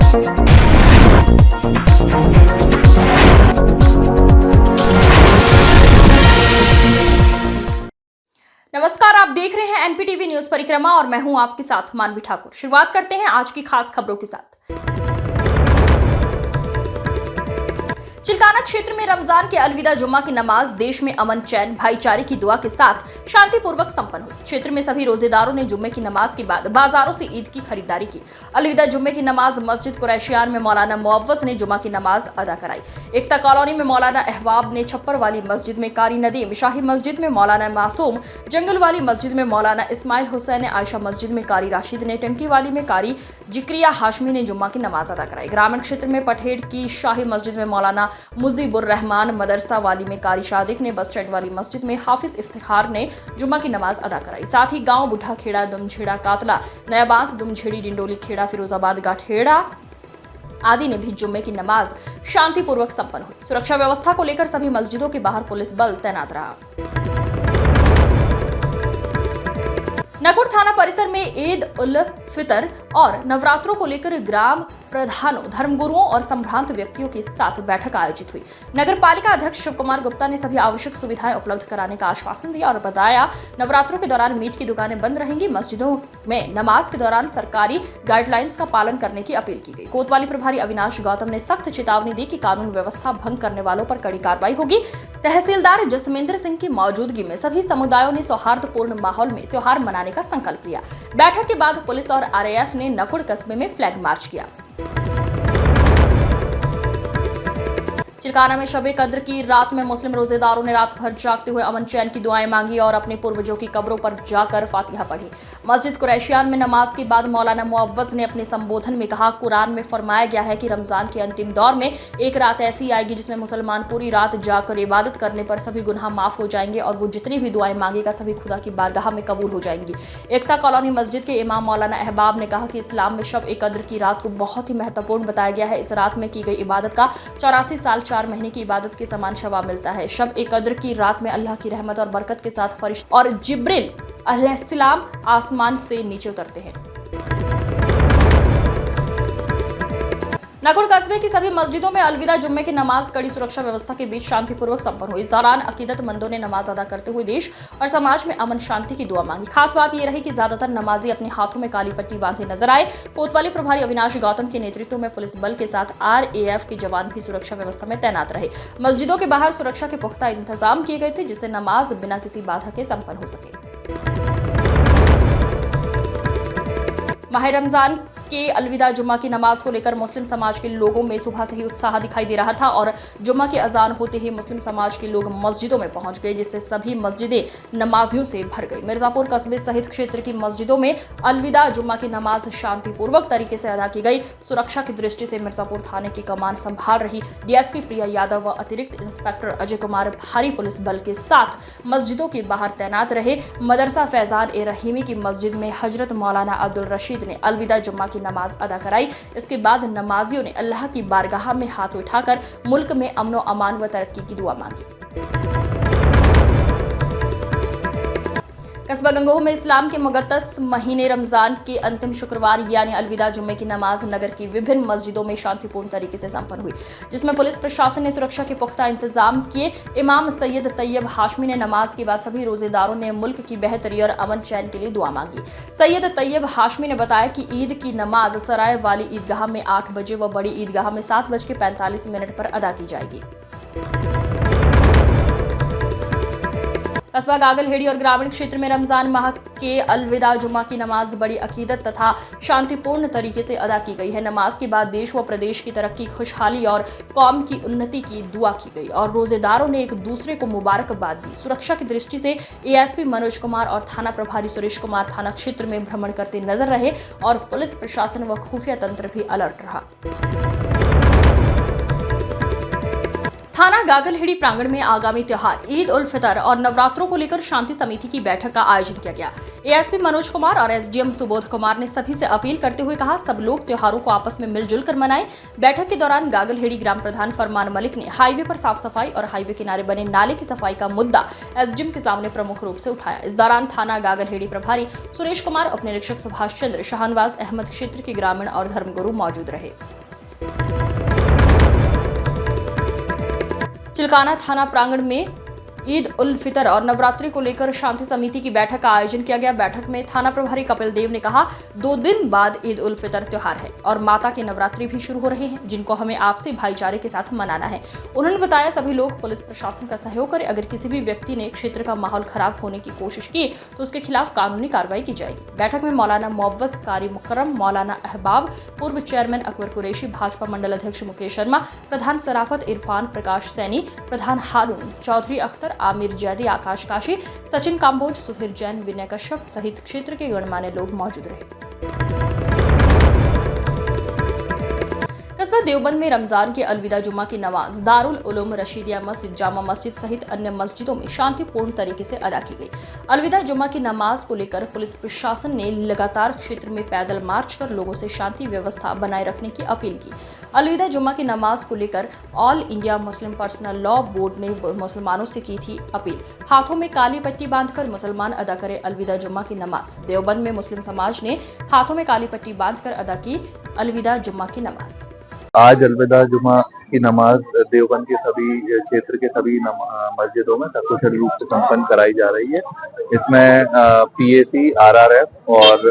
नमस्कार, आप देख रहे हैं एनपीटीवी न्यूज परिक्रमा और मैं हूं आपके साथ मानवी ठाकुर। शुरुआत करते हैं आज की खास खबरों के साथ। चिल्काना क्षेत्र में रमजान के अलविदा जुम्मा की नमाज देश में अमन, चैन, भाईचारे की दुआ के साथ शांतिपूर्वक संपन्न हुई। क्षेत्र में सभी रोजेदारों ने जुम्मे की नमाज के बाद बाजारों से ईद की खरीदारी की। अलविदा जुम्मे की नमाज मस्जिद कुरैशियान में मौलाना मुअव्वज़ ने जुम्मा की नमाज अदा कराई। एकता कॉलोनी में मौलाना अहबाब ने, छप्पर वाली मस्जिद में कारी नदीम, शाही मस्जिद में मौलाना मासूम, जंगल वाली मस्जिद में मौलाना इस्माइल हुसैन ने, आयशा मस्जिद में कारी राशिद ने, टंकी वाली में कारी जिक्रिया हाशमी ने जुम्मा की नमाज अदा कराई। ग्रामीण क्षेत्र में पठेड़ की शाही मस्जिद में मौलाना मुजीबुर रहमान, मदरसा वाली में कारी शादिक ने, बस स्टैंड वाली मस्जिद में हाफिज इफ्तिखार ने जुम्मा की नमाज अदा कराई। साथ ही गांव बुढ़ा खेड़ा, दुमझेड़ा, कातला, नयाबांस, दुमझेड़ी, डिंडोली खेड़ा, फिरोजाबाद गाठेड़ा आदि ने भी जुम्मे की नमाज शांतिपूर्वक संपन्न हुई। सुरक्षा व्यवस्था को लेकर सभी मस्जिदों के बाहर पुलिस बल तैनात रहा। नकुड़ थाना परिसर में ईद उल फितर और नवरात्रों को लेकर ग्राम प्रधानों, धर्मगुरुओं और संभ्रांत व्यक्तियों के साथ बैठक आयोजित हुई। नगर पालिका अध्यक्ष शिव कुमार गुप्ता ने सभी आवश्यक सुविधाएं उपलब्ध कराने का आश्वासन दिया और बताया नवरात्रों के दौरान मीट की दुकानें बंद रहेंगी। मस्जिदों में नमाज के दौरान सरकारी गाइडलाइंस का पालन करने की अपील की गई। कोतवाली प्रभारी अविनाश गौतम ने सख्त चेतावनी दी कि कानून व्यवस्था भंग करने वालों पर कड़ी कार्रवाई होगी। तहसीलदार जसमेंद्र सिंह की मौजूदगी में सभी समुदायों ने सौहार्दपूर्ण माहौल में त्योहार मनाने का संकल्प लिया। बैठक के बाद पुलिस और आरएएफ ने नकुड़ कस्बे में फ्लैग मार्च किया। चिल्काना में शबे कद्र की रात में मुस्लिम रोजेदारों ने रात भर जागते हुए अमन चैन की दुआएं मांगी और अपने पूर्वजों की कब्रों पर जाकर फातिहा पढ़ी। मस्जिद कुरैशियान में नमाज के बाद मौलाना मुअव्वज़ ने अपने संबोधन में कहा, कुरान में फरमाया गया है कि रमजान के अंतिम दौर में एक रात ऐसी आएगी जिसमें मुसलमान पूरी रात जाकर इबादत करने पर सभी गुनाह माफ हो जाएंगे और वो जितनी भी दुआएं मांगेगा सभी खुदा की बारगाह में कबूल हो जाएंगी। एकता कॉलोनी मस्जिद के इमाम मौलाना अहबाब ने कहा कि इस्लाम में शब ए कद्र की रात को बहुत ही महत्वपूर्ण बताया गया है। इस रात में की गई इबादत का 84 साल 4 महीने की इबादत के समान शवा मिलता है। शब ए कद्र की रात में अल्लाह की रहमत और बरकत के साथ फरिश्ते और जिब्रील अलैहिस्सलाम आसमान से नीचे उतरते हैं। नकुड़ कस्बे की सभी मस्जिदों में अलविदा जुम्मे की नमाज कड़ी सुरक्षा व्यवस्था के बीच शांतिपूर्वक संपन्न हुई। इस दौरान अकीदतमंदों ने नमाज अदा करते हुए देश और समाज में अमन शांति की दुआ मांगी। खास बात यह रही कि ज्यादातर नमाजी अपने हाथों में काली पट्टी बांधे नजर आए। कोतवाली प्रभारी अविनाश गौतम के नेतृत्व में पुलिस बल के साथ आरएएफ के जवान भी सुरक्षा व्यवस्था में तैनात रहे। मस्जिदों के बाहर सुरक्षा के पुख्ता इंतजाम किए गए थे जिससे नमाज बिना किसी बाधा के संपन्न हो सके। माह रमजान के अलविदा जुम्मा की नमाज को लेकर मुस्लिम समाज के लोगों में सुबह से ही उत्साह दिखाई दे रहा था और जुम्मा की अजान होते ही मुस्लिम समाज के लोग मस्जिदों में पहुंच गए जिससे सभी मस्जिदें नमाजियों से भर गई। मिर्जापुर कस्बे सहित क्षेत्र की मस्जिदों में अलविदा जुम्मा की नमाज शांतिपूर्वक तरीके से अदा की गई। सुरक्षा की दृष्टि से मिर्जापुर थाने की कमान संभाल रही डीएसपी प्रिया यादव व अतिरिक्त इंस्पेक्टर अजय कुमार भारी पुलिस बल के साथ मस्जिदों के बाहर तैनात रहे। मदरसा फैजान ए रहीमी की मस्जिद में हजरत मौलाना अब्दुल रशीद ने अलविदा जुम्मा नमाज अदा कराई। इसके बाद नमाजियों ने अल्लाह की बारगाह में हाथ उठाकर मुल्क में अमनो अमान व तरक्की की दुआ मांगी। कस्बा गंगोह में इस्लाम के मुक़द्दस महीने रमजान के अंतिम शुक्रवार यानी अलविदा जुम्मे की नमाज नगर की विभिन्न मस्जिदों में शांतिपूर्ण तरीके से संपन्न हुई जिसमें पुलिस प्रशासन ने सुरक्षा के पुख्ता इंतजाम किए। इमाम सैयद तैयब हाशमी ने नमाज के बाद सभी रोजेदारों ने मुल्क की बेहतरी और अमन चैन के लिए दुआ मांगी। सैयद तैयब हाशमी ने बताया कि ईद की नमाज सराय वाली ईदगाह में 8 बजे व बड़ी ईदगाह में 7:45 पर अदा की जाएगी। कस्बा गागलहेड़ी और ग्रामीण क्षेत्र में रमजान माह के अलविदा जुम्मा की नमाज बड़ी अकीदत तथा शांतिपूर्ण तरीके से अदा की गई है। नमाज के बाद देश व प्रदेश की तरक्की, खुशहाली और कौम की उन्नति की दुआ की गई और रोजेदारों ने एक दूसरे को मुबारकबाद दी। सुरक्षा की दृष्टि से एएसपी मनोज कुमार और थाना प्रभारी सुरेश कुमार थाना क्षेत्र में भ्रमण करते नजर रहे और पुलिस प्रशासन व खुफिया तंत्र भी अलर्ट रहा। थाना गागलहेड़ी प्रांगण में आगामी त्योहार ईद उल फितर और नवरात्रों को लेकर शांति समिति की बैठक का आयोजन किया गया। एएसपी मनोज कुमार और एसडीएम सुबोध कुमार ने सभी से अपील करते हुए कहा, सब लोग त्योहारों को आपस में मिलजुल कर मनाएं। बैठक के दौरान गागलहेड़ी ग्राम प्रधान फरमान मलिक ने हाईवे पर साफ सफाई और हाईवे किनारे बने नाले की सफाई का मुद्दा एसडीएम के सामने प्रमुख रूप से उठाया। इस दौरान थाना गागलहेड़ी प्रभारी सुरेश कुमार, उप निरीक्षक सुभाष चंद्र, शाहनवाज अहमद क्षेत्र के ग्रामीण और धर्मगुरु मौजूद रहे। चिलकाना थाना प्रांगण में ईद उल फितर और नवरात्रि को लेकर शांति समिति की बैठक का आयोजन किया गया। बैठक में थाना प्रभारी कपिल देव ने कहा, 2 दिन बाद ईद उल फितर त्योहार है और माता के नवरात्रि भी शुरू हो रहे हैं, जिनको हमें आपसी भाईचारे के साथ मनाना है। उन्होंने बताया सभी लोग पुलिस प्रशासन का सहयोग करें। अगर किसी भी व्यक्ति ने क्षेत्र का माहौल खराब होने की कोशिश की तो उसके खिलाफ कानूनी कार्रवाई की जाएगी। बैठक में मौलाना मोअव्वस कारी मुकर्रम, मौलाना अहबाब, पूर्व चेयरमैन अकबर कुरैशी, भाजपा मंडल अध्यक्ष मुकेश शर्मा, प्रधान सराफत इरफान प्रकाश सैनी, प्रधान हारून, चौधरी अख्तर, आमिर जैदी, आकाश काशी, सचिन काम्बोज, सुधीर जैन, विनय कश्यप सहित क्षेत्र के गणमान्य लोग मौजूद रहे। कस्बा देवबंद में रमजान के अलविदा जुम्मा की नमाज दारुल उलूम रशीदिया मस्जिद, जामा मस्जिद सहित अन्य मस्जिदों में शांतिपूर्ण तरीके से अदा की गई। अलविदा जुम्मा की नमाज को लेकर पुलिस प्रशासन ने लगातार क्षेत्र में पैदल मार्च कर लोगों से शांति व्यवस्था बनाए रखने की अपील की। अलविदा जुम्मा की नमाज को लेकर all India Muslim personal law board ने मुसलमानों से की थी अपील। हाथों में काली पट्टी बांधकर मुसलमान अदा करे अलविदा जुम्मा की नमाज। देवबंद में मुस्लिम समाज ने हाथों में काली पट्टी बांधकर अदा की अलविदा जुम्मा की नमाज। आज अलविदा जुमा की नमाज देवबंद के सभी क्षेत्र के सभी मस्जिदों में सकुशल रूप से संपन्न कराई जा रही है। इसमें पीएसी, आरआरएफ और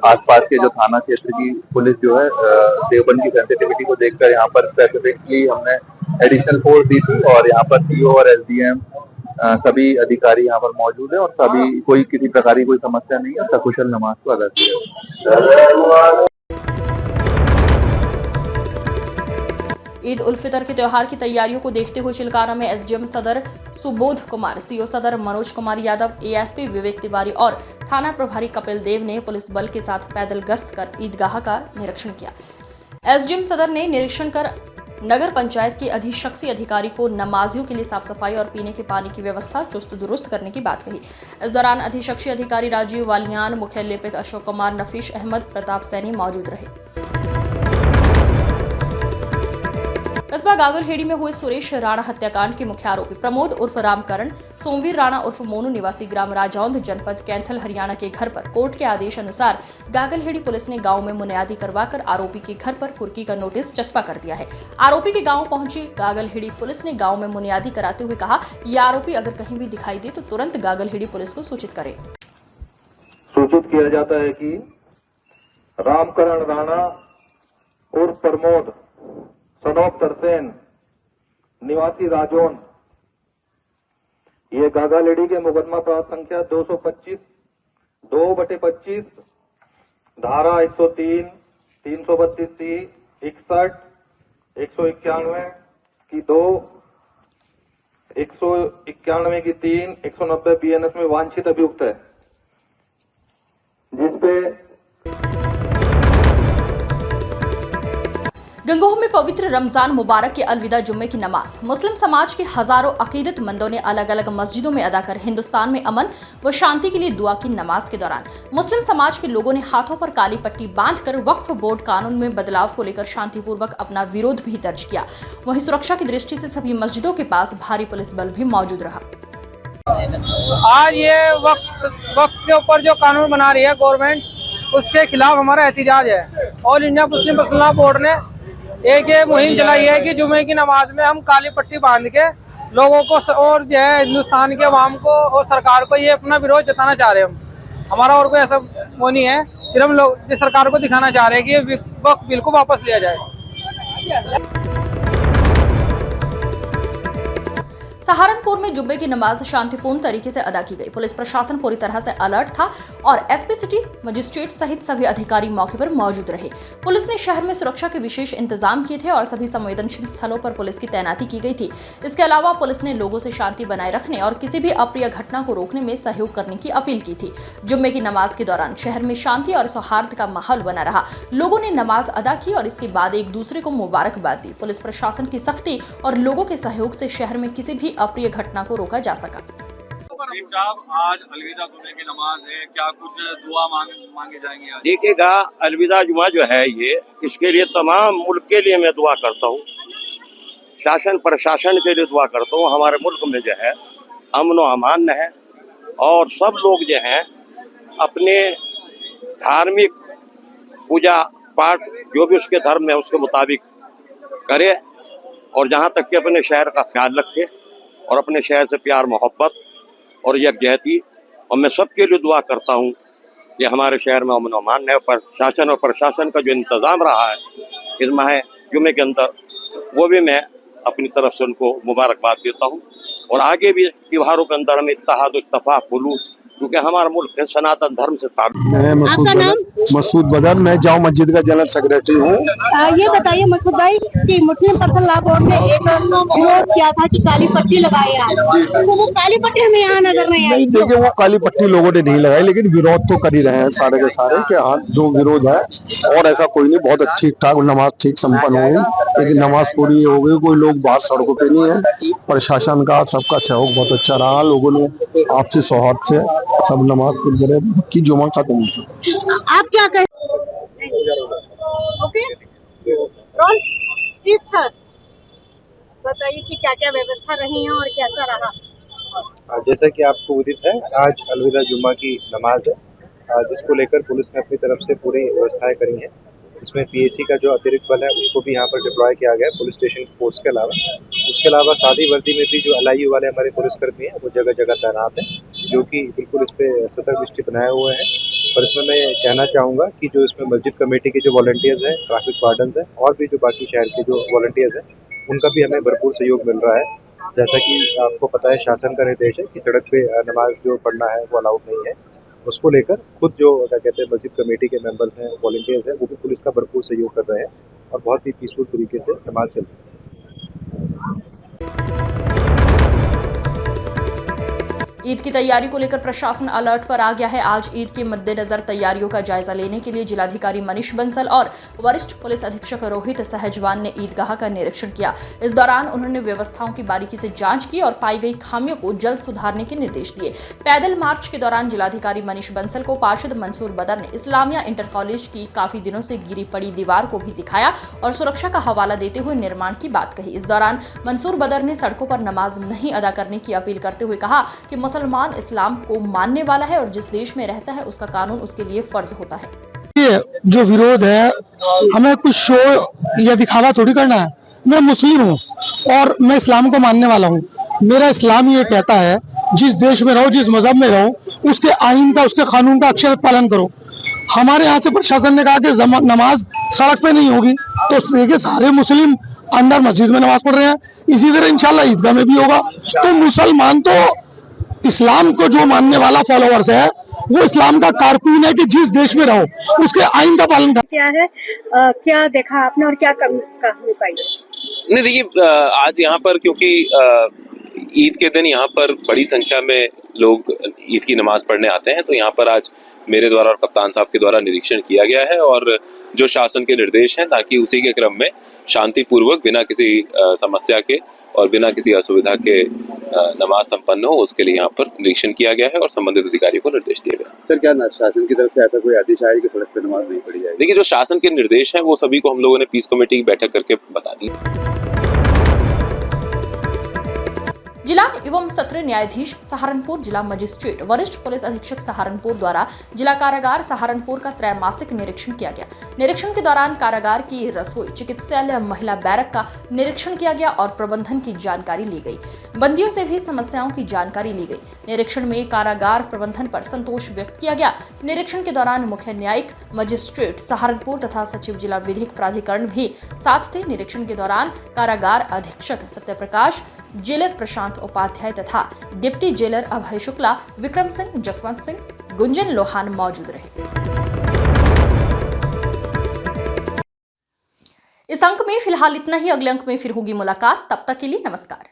आसपास के जो थाना क्षेत्र की पुलिस जो है देवबंद की सेंसिटिविटी को देखकर यहाँ पर स्पेसिफिकली हमने एडिशनल फोर्स दी थी और यहाँ पर सीओ और एसडीएम सभी अधिकारी यहाँ पर मौजूद है और सभी कोई किसी प्रकार की कोई समस्या नहीं है, सकुशल नमाज को अदा किया। ईद उल फितर के त्योहार की तैयारियों को देखते हुए चिलकाना में एसडीएम सदर सुबोध कुमार, सीओ सदर मनोज कुमार यादव, एएसपी विवेक तिवारी और थाना प्रभारी कपिल देव ने पुलिस बल के साथ पैदल गश्त कर ईदगाह का निरीक्षण किया। एसडीएम सदर ने निरीक्षण कर नगर पंचायत के अधिशक्सी अधिकारी को नमाजियों के लिए साफ सफाई और पीने के पानी की व्यवस्था चुस्त दुरुस्त करने की बात कही। इस दौरान अधिशक्सी अधिकारी राजीव वालियान, मुख्य लिपिक अशोक कुमार, नफीस अहमद, प्रताप सैनी मौजूद रहे। कस्बा गागलहेड़ी में हुए सुरेश राणा हत्याकांड के मुख्य आरोपी प्रमोद उर्फ रामकरण, सोमवीर राणा उर्फ मोनू निवासी ग्राम राजौंद, जनपद कैंथल, हरियाणा के घर पर कोर्ट के आदेश अनुसार गागलहेड़ी पुलिस ने गांव में मुनयादी करवाकर आरोपी के घर पर कुर्की का नोटिस चस्पा कर दिया है। आरोपी के गांव पहुंची गागलहेड़ी पुलिस ने गांव में मुनयादी कराते हुए कहा, यह आरोपी अगर कहीं भी दिखाई दे तो तुरंत गागलहेड़ी पुलिस को सूचित करें। सूचित किया जाता है कि रामकरण राणा उर्फ प्रमोद सनोप तरसेन निवासी राजौन, ये गागालेडी के मुकदमा प्राप्त संख्या 225 2/25 धारा 103, 332C, 61, 191 की 2, 191 की 3, 190 BNS में वांछित अभियुक्त है, जिसपे गंगोह में पवित्र रमजान मुबारक के अलविदा जुम्मे की नमाज मुस्लिम समाज के हजारों अकीदतमंदों ने अलग अलग मस्जिदों में अदा कर हिंदुस्तान में अमन व शांति के लिए दुआ की। नमाज के दौरान मुस्लिम समाज के लोगों ने हाथों पर काली पट्टी बांधकर वक्फ बोर्ड कानून में बदलाव को लेकर शांतिपूर्वक अपना विरोध भी दर्ज किया। वहीं सुरक्षा की दृष्टि से सभी मस्जिदों के पास भारी पुलिस बल भी मौजूद रहा। आज ये वक्फ के ऊपर जो कानून बना रही है गवर्नमेंट, उसके खिलाफ हमारा एहतिजाज है। All India Muslim personal law board ने एक ये मुहिम चलाई है कि जुमे की नमाज में हम काली पट्टी बांध के लोगों को और जो है हिंदुस्तान के अवाम को और सरकार को ये अपना विरोध जताना चाह रहे हैं। हमारा और कोई ऐसा वो नहीं है, सिर्फ हम लोग जिस सरकार को दिखाना चाह रहे हैं कि ये वक्फ बिल को वापस लिया जाए। सहारनपुर में जुम्मे की नमाज शांतिपूर्ण तरीके से अदा की गई। पुलिस प्रशासन पूरी तरह से अलर्ट था और एसपी सिटी मजिस्ट्रेट सहित सभी अधिकारी मौके पर मौजूद रहे। पुलिस ने शहर में सुरक्षा के विशेष इंतजाम किए थे और सभी संवेदनशील स्थलों पर पुलिस की तैनाती की गई थी। इसके अलावा पुलिस ने लोगों से शांति बनाए रखने और किसी भी अप्रिय घटना को रोकने में सहयोग करने की अपील की थी। जुम्मे की नमाज के दौरान शहर में शांति और सौहार्द का माहौल बना रहा। लोगों ने नमाज अदा की और इसके बाद एक दूसरे को मुबारकबाद दी। पुलिस प्रशासन की सख्ती और लोगों के सहयोग से शहर में किसी भी अप्रिय घटना को रोका जा सका। साहब, आज अलविदा जुमे की नमाज है, क्या कुछ दुआ मांगे जाएंगे आज? देखिएगा, अलविदा जुमा जो है ये, इसके लिए तमाम मुल्क के लिए मैं दुआ करता हूँ, शासन प्रशासन के लिए दुआ करता हूँ। हमारे मुल्क में जो है अमन व अमान है और सब लोग जो हैं अपने धार्मिक पूजा पाठ जो भी उसके धर्म है उसके मुताबिक करे और जहाँ तक कि अपने शहर का ख्याल रखे और अपने शहर से प्यार मोहब्बत और यकजहती, और मैं सबके लिए दुआ करता हूँ कि हमारे शहर में अमन अमान है। पर शासन और प्रशासन का जो इंतज़ाम रहा है इस माह जुमे के अंदर, वो भी मैं अपनी तरफ से उनको मुबारकबाद देता हूँ। और आगे भी त्योहारों के अंदर हम इत्तेहाद इत्तफाक खुलूस, क्योंकि हमारा मुल्क है सनातन धर्म से ताल्लुक़। मैं मसूद बदर, मैं जाओ मस्जिद का जनरल सेक्रेटरी हूँ। ये बताइए मसूद भाई कि मुस्लिम पर्सनल लॉ बोर्ड ने एक विरोध किया था कि काली पट्टी लगाई है, तो वो काली पट्टी हमें यहाँ नजर नहीं आई। देखिए, वो काली पट्टी लोगों ने नहीं लगाई, लेकिन विरोध तो कर ही रहे हैं सारे के सारे के हाँ जो विरोध है। और ऐसा कोई नहीं, बहुत ठीक ठाक नमाज ठीक संपन्न हुई, लेकिन नमाज पूरी हो गई। कोई लोग बाहर सड़कों पे नहीं है। प्रशासन का सबका सहयोग बहुत अच्छा रहा, लोगों ने आपसी सौहार्द से सब नमाज पूरी की जुमा खत्म हो चुका। आप क्या कहें? ओके रोल जी सर, बताइए कि क्या क्या व्यवस्था रही है और कैसा रहा। जैसा कि आपको उदित है, आज अलविदा जुम्मा की नमाज है, जिसको लेकर पुलिस ने अपनी तरफ से पूरी व्यवस्थाएं करी हैं। इसमें पीएसी का जो अतिरिक्त बल है उसको भी यहाँ पर डिप्लॉय किया गया है पुलिस स्टेशन फोर्स के अलावा। उसके अलावा सादी वर्दी में भी जो LIU वाले हमारे पुलिसकर्मी हैं वो जगह जगह तैनात हैं, जो कि बिल्कुल इस पर सतर्क दृष्टि बनाए हुए हैं। और इसमें मैं कहना चाहूँगा कि जो इसमें मस्जिद कमेटी के जो वॉलंटियर्स हैं, ट्रैफिक वार्डन्स हैं और भी जो बाकी शहर के जो वॉलंटियर्स हैं, उनका भी हमें भरपूर सहयोग मिल रहा है। जैसा कि आपको पता है, शासन का निर्देश है कि सड़क पे नमाज जो पढ़ना है वो अलाउड नहीं है। उसको लेकर खुद जो क्या कहते हैं मस्जिद कमेटी के मेंबर्स हैं, वॉलंटियर्स हैं, वो भी पुलिस का भरपूर सहयोग कर रहे हैं और बहुत ही पीसफुल तरीके से नमाज चल रही है। ईद की तैयारी को लेकर प्रशासन अलर्ट पर आ गया है। आज ईद के मद्देनजर तैयारियों का जायजा लेने के लिए जिलाधिकारी मनीष बंसल और वरिष्ठ पुलिस अधीक्षक रोहित सहजवान ने ईदगाह का निरीक्षण किया। इस दौरान उन्होंने व्यवस्थाओं की बारीकी से जांच की और पाई गई खामियों को जल्द सुधारने के निर्देश दिए। पैदल मार्च के दौरान जिलाधिकारी मनीष बंसल को पार्षद मंसूर बदर ने इस्लामिया इंटर कॉलेज की काफी दिनों से गिरी पड़ी दीवार को भी दिखाया और सुरक्षा का हवाला देते हुए निर्माण की बात कही। इस दौरान मंसूर बदर ने सड़कों पर नमाज नहीं अदा करने की अपील करते हुए कहा कि मुसलमान इस्लाम को मानने वाला है और जिस देश में रहता है उसका कानून उसके लिए फर्ज होता है। ये जो विरोध है, हमें कुछ शो या दिखावा थोड़ी करना है। मैं मुस्लिम हूँ और मैं इस्लाम को मानने वाला हूँ। मेरा इस्लाम ये कहता है जिस देश में रहो, जिस मजहब में रहो, उसके आइन का, उसके कानून का अक्षरशः पालन करो। हमारे यहाँ से प्रशासन ने कहा कि नमाज सड़क पे नहीं होगी, तो देखिए सारे मुस्लिम अंदर मस्जिद में नमाज पढ़ रहे हैं। इसी तरह इंशाल्लाह ईदगाह में भी होगा। तो मुसलमान तो इस्लाम को जो मानने वाला फॉलोअर्स है, वो इस्लाम का कारकुन है कि जिस देश में रहो उसके आइन का पालन कर। क्या है क्या देखा आपने और क्या कमी पाई? नहीं, देखिए आज यहाँ पर क्योंकि ईद के दिन यहाँ पर बड़ी संख्या में लोग ईद की नमाज पढ़ने आते हैं, तो यहाँ पर आज मेरे द्वारा और कप्तान साहब के द्वारा निरीक्षण किया गया है और जो शासन के निर्देश हैं, ताकि उसी के क्रम में शांतिपूर्वक बिना किसी समस्या के और बिना किसी असुविधा के नमाज संपन्न हो, उसके लिए यहाँ पर निरीक्षण किया गया है और संबंधित अधिकारियों को निर्देश दिए गए। सर, क्या शासन की तरफ से ऐसा कोई आदेश आया कि सड़क पर नमाज नहीं पढ़ी जाएगी? देखिए, जो शासन के निर्देश हैं वो सभी को हम लोगों ने पीस कमेटी की बैठक करके बता दिए। जिला एवं सत्र न्यायाधीश सहारनपुर, जिला मजिस्ट्रेट, वरिष्ठ पुलिस अधीक्षक सहारनपुर द्वारा जिला कारागार सहारनपुर का त्रैमासिक निरीक्षण किया गया। निरीक्षण के दौरान कारागार की रसोई, चिकित्सालय, महिला बैरक का निरीक्षण किया गया और प्रबंधन की जानकारी ली गई। बंदियों से भी समस्याओं की जानकारी ली गई। निरीक्षण में कारागार प्रबंधन पर संतोष व्यक्त किया गया। निरीक्षण के दौरान मुख्य न्यायिक मजिस्ट्रेट सहारनपुर तथा सचिव जिला विधिक प्राधिकरण भी साथ थे। निरीक्षण के दौरान कारागार अधीक्षक सत्यप्रकाश, जेलर प्रशांत उपाध्याय तथा डिप्टी जेलर अभय शुक्ला, विक्रम सिंह, जसवंत सिंह, गुंजन लोहान मौजूद रहे। इस अंक में फिलहाल इतना ही। अगले अंक में फिर होगी मुलाकात। तब तक के लिए नमस्कार।